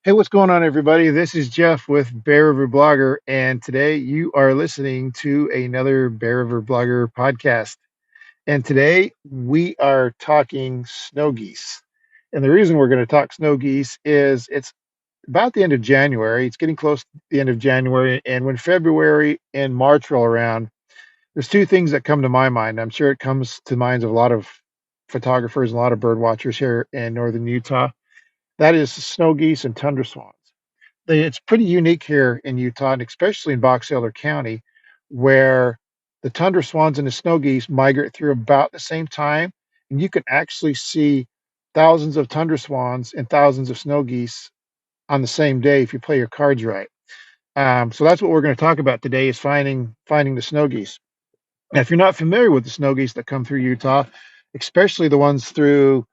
Hey, what's going on, everybody? This is Jeff with Bear River Blogger, and today you are listening to another Bear River Blogger podcast. And today we are talking snow geese. And the reason we're going to talk snow geese is it's about the end of January. It's getting close to the end of January. And when February and March roll around, there's two things that come to my mind. I'm sure it comes to minds of a lot of photographers and a lot of bird watchers here in northern Utah. That is snow geese and tundra swans. It's pretty unique here in Utah, and especially in Box Elder County, where the tundra swans and the snow geese migrate through about the same time, and you can actually see thousands of tundra swans and thousands of snow geese on the same day if you play your cards right. So that's what we're going to talk about today: is finding the snow geese. Now, if you're not familiar with the snow geese that come through Utah, especially the ones through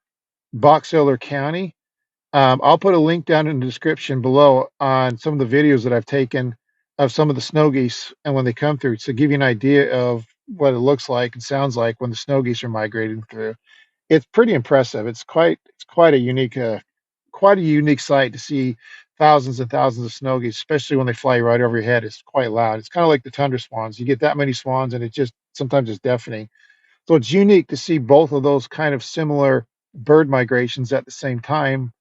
Box Elder County, I'll put a link down in the description below on some of the videos that I've taken of some of the snow geese and when they come through to give you an idea of what it looks like and sounds like when the snow geese are migrating through. It's pretty impressive. It's quite a unique sight to see thousands and thousands of snow geese, especially when they fly right over your head. It's quite loud. It's kind of like the tundra swans. You get that many swans, and it just sometimes it's deafening. So it's unique to see both of those kind of similar bird migrations at the same time,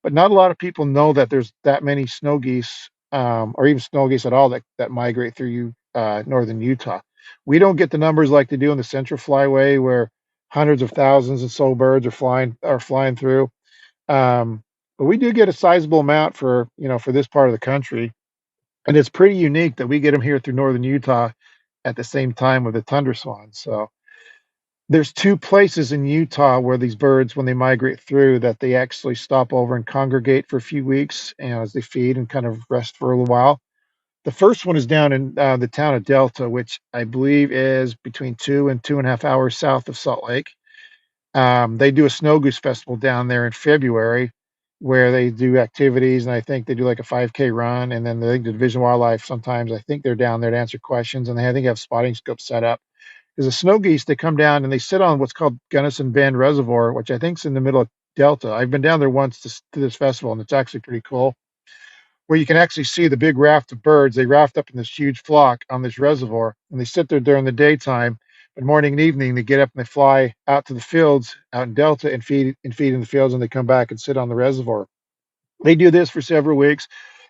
but not a lot of people know that there's that many snow geese, or even snow geese at all that migrate through northern Utah. We don't get the numbers like they do in the Central Flyway, where hundreds of thousands and so birds are flying through. But we do get a sizable amount for this part of the country, and it's pretty unique that we get them here through northern Utah at the same time with the tundra swans. So there's two places in Utah where these birds, when they migrate through, that they actually stop over and congregate for a few weeks, as they feed and kind of rest for a little while. The first one is down in the town of Delta, which I believe is between 2 and 2.5 hours south of Salt Lake. They do a snow goose festival down there in February, where they do activities, and I think they do like a 5K run, and then the Division of Wildlife sometimes I think they're down there to answer questions, and I think they have spotting scopes set up is the snow geese. They come down and they sit on what's called Gunnison Bend Reservoir, which I think is in the middle of Delta. I've been down there once to this festival, and it's actually pretty cool, where you can actually see the big raft of birds. They raft up in this huge flock on this reservoir, and they sit there during the daytime. But morning and evening, they get up and they fly out to the fields out in Delta and feed in the fields, and they come back and sit on the reservoir. They do this for several weeks,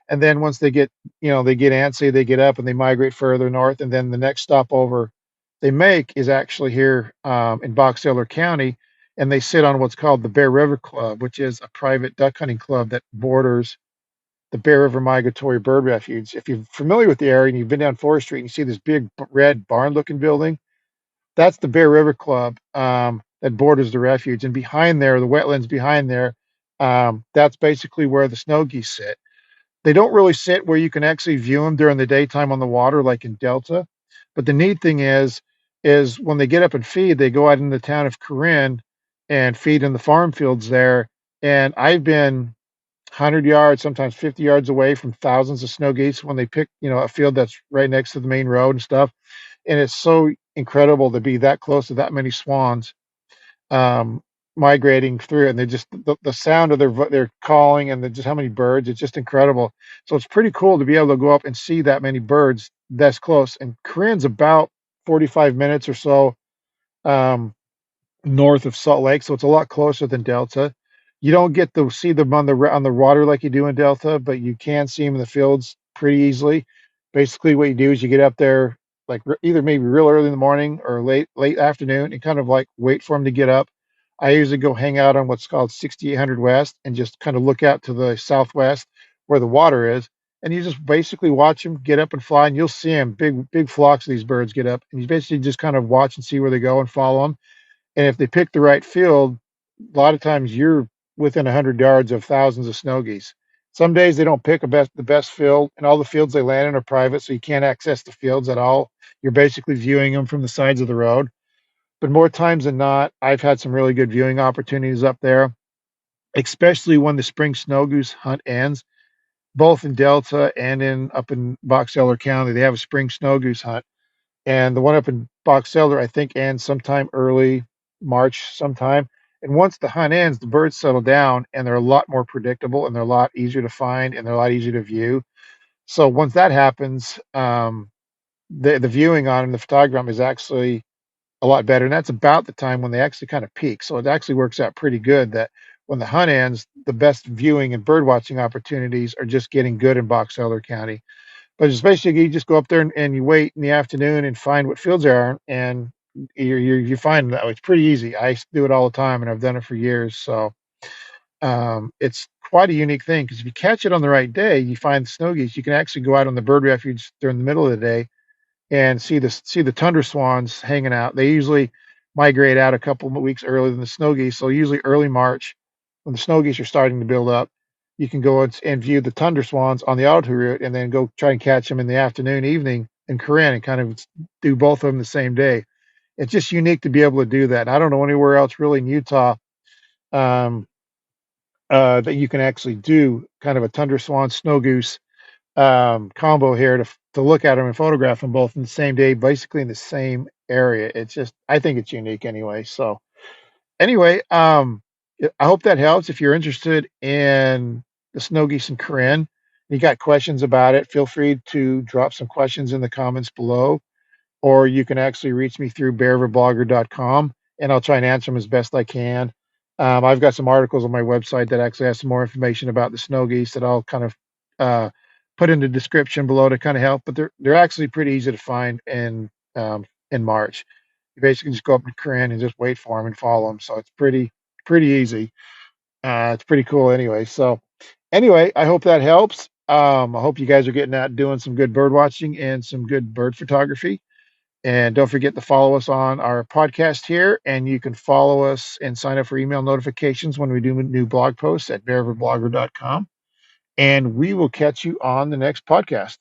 and then once they get antsy, they get up and they migrate further north, and then the next stopover they make is actually here in Box Elder County, and they sit on what's called the Bear River Club, which is a private duck hunting club that borders the Bear River Migratory Bird Refuge. If you're familiar with the area and you've been down Forest Street and you see this big red barn-looking building, that's the Bear River Club that borders the refuge, and behind there, the wetlands behind there, that's basically where the snow geese sit. They don't really sit where you can actually view them during the daytime on the water like in Delta. But the neat thing is when they get up and feed, they go out in the town of Corinne and feed in the farm fields there. And I've been 100 yards, sometimes 50 yards away from thousands of snow geese when they pick, a field that's right next to the main road and stuff. And it's so incredible to be that close to that many swans um, migrating through, and they just the sound of their calling and just how many birds. It's just incredible. So it's pretty cool to be able to go up and see that many birds that's close. And Corinne's about 45 minutes or so um, north of Salt Lake, so it's a lot closer than Delta. You don't get to see them on the water like you do in Delta, but you can see them in the fields pretty easily. Basically, what you do is you get up there like either maybe real early in the morning or late afternoon, and kind of like wait for them to get up. I usually go hang out on what's called 6800 West and just kind of look out to the southwest where the water is, and you just basically watch them get up and fly, and you'll see them big flocks of these birds get up, and you basically just kind of watch and see where they go and follow them. And if they pick the right field, a lot of times you're within 100 yards of thousands of snow geese. Some days they don't pick the best field, and all the fields they land in are private, so you can't access the fields at all. You're basically viewing them from the sides of the road. But more times than not, I've had some really good viewing opportunities up there, especially when the spring snow goose hunt ends. Both in Delta and in up in Box Elder County, they have a spring snow goose hunt, and the one up in Box Elder, I think, ends sometime early March sometime. And once the hunt ends, the birds settle down and they're a lot more predictable and they're a lot easier to find and they're a lot easier to view. So once that happens, the viewing on them, the photogram is actually a lot better. And that's about the time when they actually kind of peak. So it actually works out pretty good that when the hunt ends, the best viewing and bird watching opportunities are just getting good in Box Elder County. But it's basically you just go up there and you wait in the afternoon and find what fields there are, and you find them that way. It's pretty easy. I do it all the time, and I've done it for years. So it's quite a unique thing because if you catch it on the right day, you find the snow geese. You can actually go out on the bird refuge during the middle of the day and see the tundra swans hanging out. They usually migrate out a couple of weeks earlier than the snow geese. So usually early March, when the snow geese are starting to build up, you can go and view the tundra swans on the auto route, and then go try and catch them in the afternoon, evening in Corinne, and kind of do both of them the same day. It's just unique to be able to do that. And I don't know anywhere else really in Utah um, that you can actually do kind of a tundra swan snow goose combo here to look at them and photograph them both in the same day, basically in the same area. It's just I think it's unique anyway. So anyway, I hope that helps. If you're interested in the snow geese and Corinne, you got questions about it, feel free to drop some questions in the comments below, or you can actually reach me through bearriverblogger.com and I'll try and answer them as best I can. I've got some articles on my website that actually have some more information about the snow geese that I'll kind of uh, put in the description below to kind of help. But they're actually pretty easy to find in March. You basically just go up to Corinne and just wait for them and follow them. So it's pretty easy. It's pretty cool anyway. So anyway, I hope that helps. I hope you guys are getting out and doing some good bird watching and some good bird photography. And don't forget to follow us on our podcast here. And you can follow us and sign up for email notifications when we do new blog posts at bearriverblogger.com. And we will catch you on the next podcast.